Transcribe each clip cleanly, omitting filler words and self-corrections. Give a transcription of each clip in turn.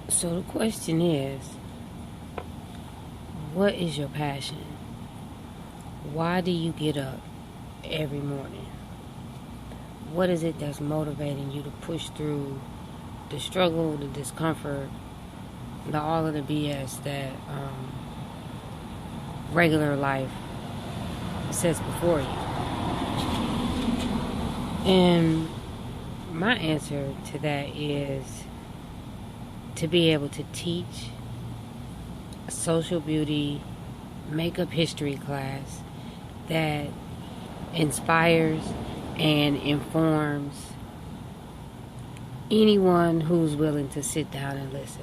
So the question is, what is your passion? Why do you get up every morning? What is it that's motivating you to push through the struggle, the discomfort, all of the BS that regular life sets before you? And my answer to that is to be able to teach a social beauty makeup history class that inspires and informs anyone who's willing to sit down and listen.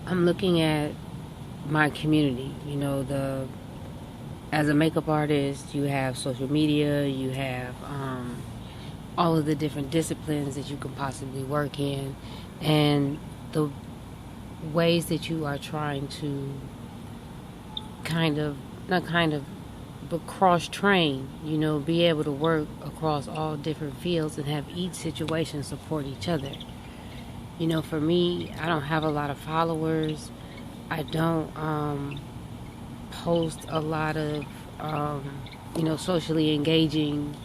I'm looking at my community. As a makeup artist, you have social media, you have all of the different disciplines that you can possibly work in, and the ways that you are trying to but cross-train, be able to work across all different fields and have each situation support each other. For me, I don't have a lot of followers. I don't post a lot of, socially engaging,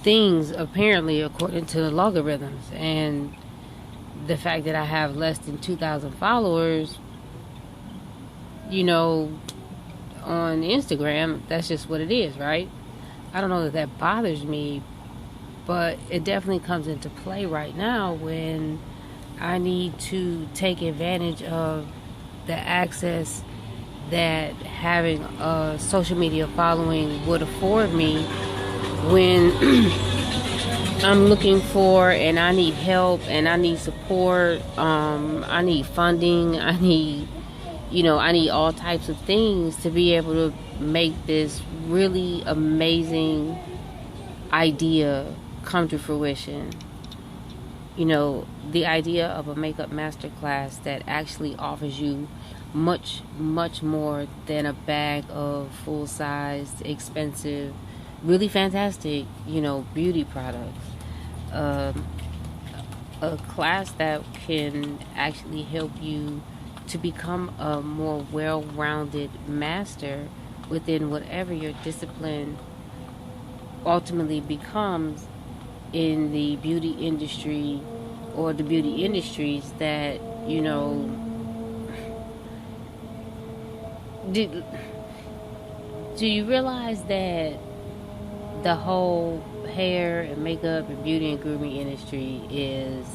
things, apparently, according to the logarithms. And the fact that I have less than 2,000 followers, on Instagram, that's just what it is, right? I don't know that bothers me, but it definitely comes into play right now when I need to take advantage of the access that having a social media following would afford me when I'm looking for and I need help and I need support. I need funding. I need all types of things to be able to make this really amazing idea come to fruition. The idea of a makeup masterclass that actually offers you much, much more than a bag of full-sized, expensive, really fantastic, beauty products. Um, a class that can actually help you to become a more well-rounded master within whatever your discipline ultimately becomes in the beauty industry or the beauty industries that do, do you realize that the whole hair and makeup and beauty and grooming industry is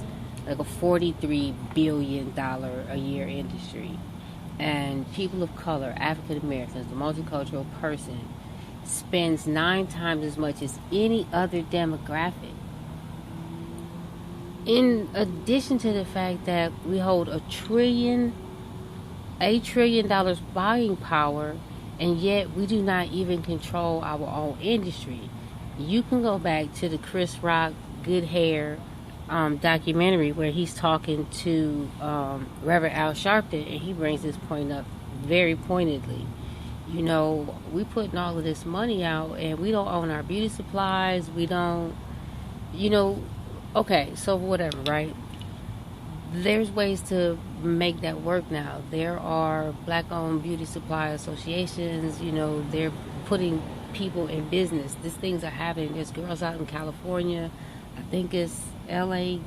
like a $43 billion a year industry, and people of color, African Americans, the multicultural person, spends 9 times as much as any other demographic. In addition to the fact that we hold $1 trillion buying power, and yet we do not even control our own industry. You can go back to the Chris Rock Good Hair documentary where he's talking to Reverend Al Sharpton, and he brings this point up very pointedly. We putting all of this money out and we don't own our beauty supplies. We don't, okay, so whatever, right? There's ways to make that work now. There are black-owned beauty supply associations. They're putting people in business. These things are happening. There's girls out in California. I think it's LA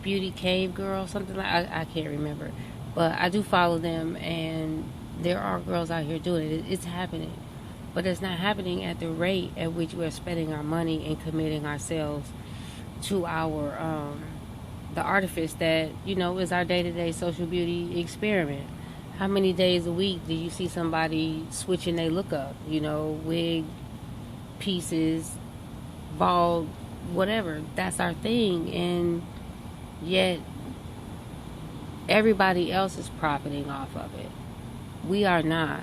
Beauty Cave Girl, something like I can't remember. But I do follow them, and there are girls out here doing it. It's happening. But it's not happening at the rate at which we're spending our money and committing ourselves to our the artifice that is our day-to-day social beauty experiment. How many days a week do you see somebody switching their look up? Wig pieces, bald, whatever. That's our thing, and yet everybody else is profiting off of it. We are not.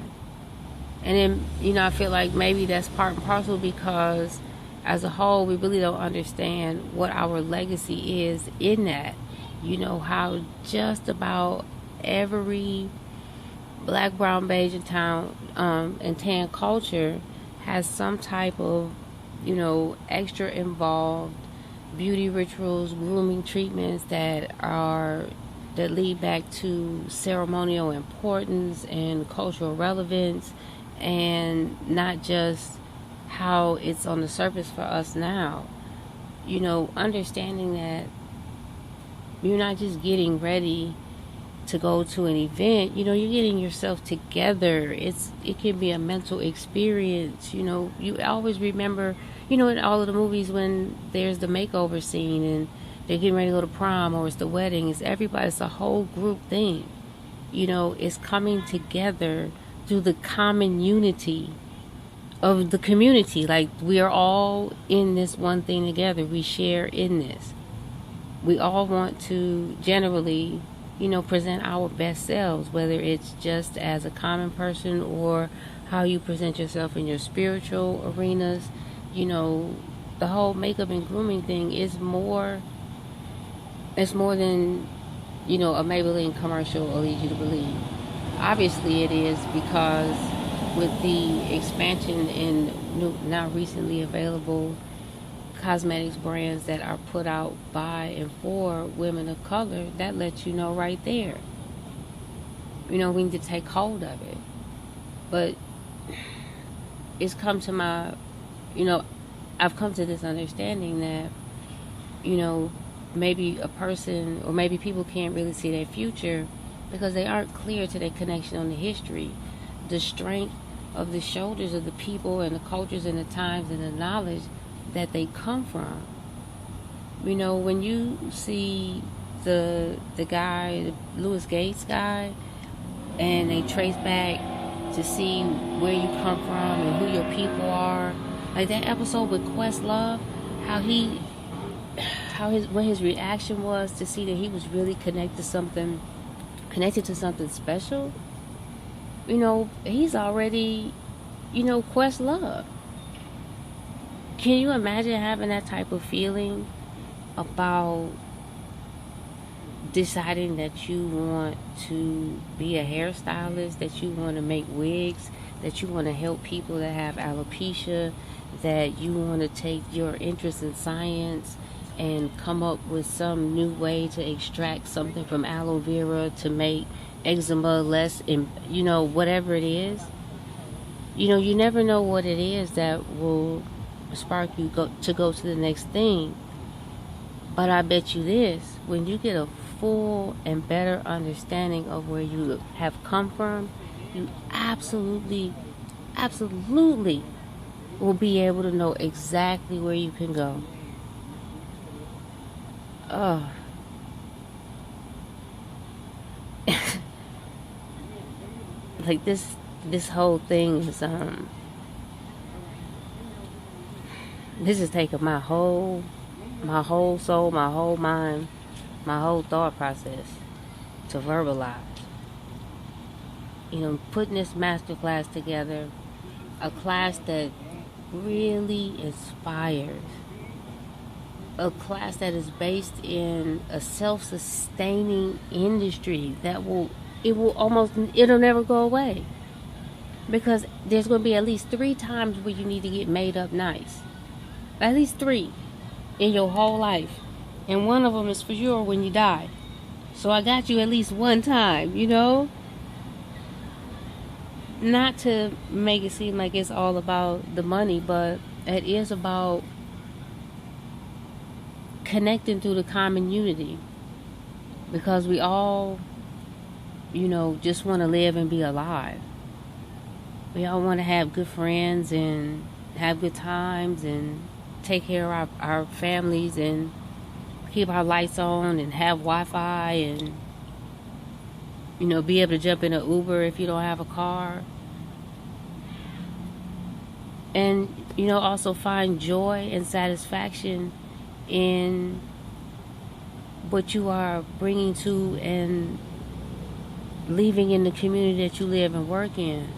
And then I feel like maybe that's part and parcel because as a whole, we really don't understand what our legacy is in that. How just about every black, brown, beige, and tan culture has some type of, extra involved beauty rituals, grooming treatments that lead back to ceremonial importance and cultural relevance, and not just how it's on the surface for us now. Understanding that you're not just getting ready to go to an event, you're getting yourself together. It can be a mental experience. You always remember, in all of the movies when there's the makeover scene and they're getting ready to go to prom, or it's the wedding, it's everybody, it's a whole group thing. It's coming together through the common unity of the community. Like, we are all in this one thing together. We share in this. We all want to generally present our best selves, whether it's just as a common person or how you present yourself in your spiritual arenas. The whole makeup and grooming thing is more, it's more than, a Maybelline commercial will lead you to believe. Obviously it is, because with the expansion in now recently available cosmetics brands that are put out by and for women of color, that lets you know right there. We need to take hold of it. But it's come to my, I've come to this understanding that, maybe a person, or maybe people can't really see their future because they aren't clear to their connection on the history, the strength of the shoulders of the people and the cultures and the times and the knowledge that they come from. When you see the guy, the Louis Gates guy, and they trace back to see where you come from and who your people are, like that episode with Questlove, what his reaction was to see that he was really connected to something special. He's already, Questlove. Can you imagine having that type of feeling about deciding that you want to be a hairstylist, that you want to make wigs, that you want to help people that have alopecia, that you want to take your interest in science and come up with some new way to extract something from aloe vera to make eczema less, whatever it is. You never know what it is that will spark you to go to the next thing. But I bet you this, when you get a full and better understanding of where you have come from, you absolutely will be able to know exactly where you can go. Like this whole thing is this is taking my whole soul, my whole mind, my whole thought process to verbalize. Putting this masterclass together, a class that really inspires, a class that is based in a self-sustaining industry that it'll never go away, because there's going to be at least 3 times where you need to get made up nice. At least 3 in your whole life. And one of them is for sure when you die. So I got you at least one time, Not to make it seem like it's all about the money, but it is about connecting through the common unity. Because we all, just want to live and be alive. We all want to have good friends and have good times and take care of our families and keep our lights on and have Wi-Fi and, be able to jump in an Uber if you don't have a car. And, also find joy and satisfaction in what you are bringing to and leaving in the community that you live and work in.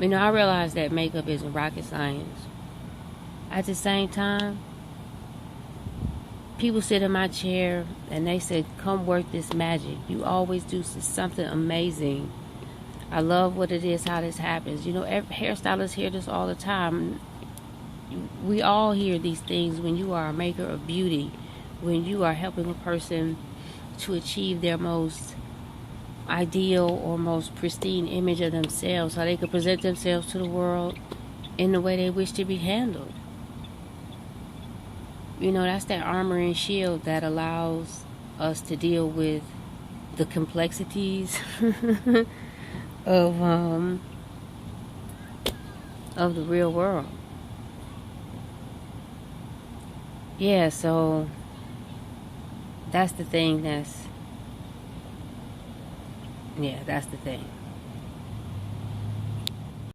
I realize that makeup isn't rocket science. At the same time, people sit in my chair and they say, come work this magic. You always do something amazing. I love what it is, how this happens. Hairstylists hear this all the time. we all hear these things when you are a maker of beauty, when you are helping a person to achieve their most ideal or most pristine image of themselves, how they could present themselves to the world in the way they wish to be handled. You know, that's that armor and shield that allows us to deal with the complexities of the real world. Yeah, so that's the thing. That's the thing.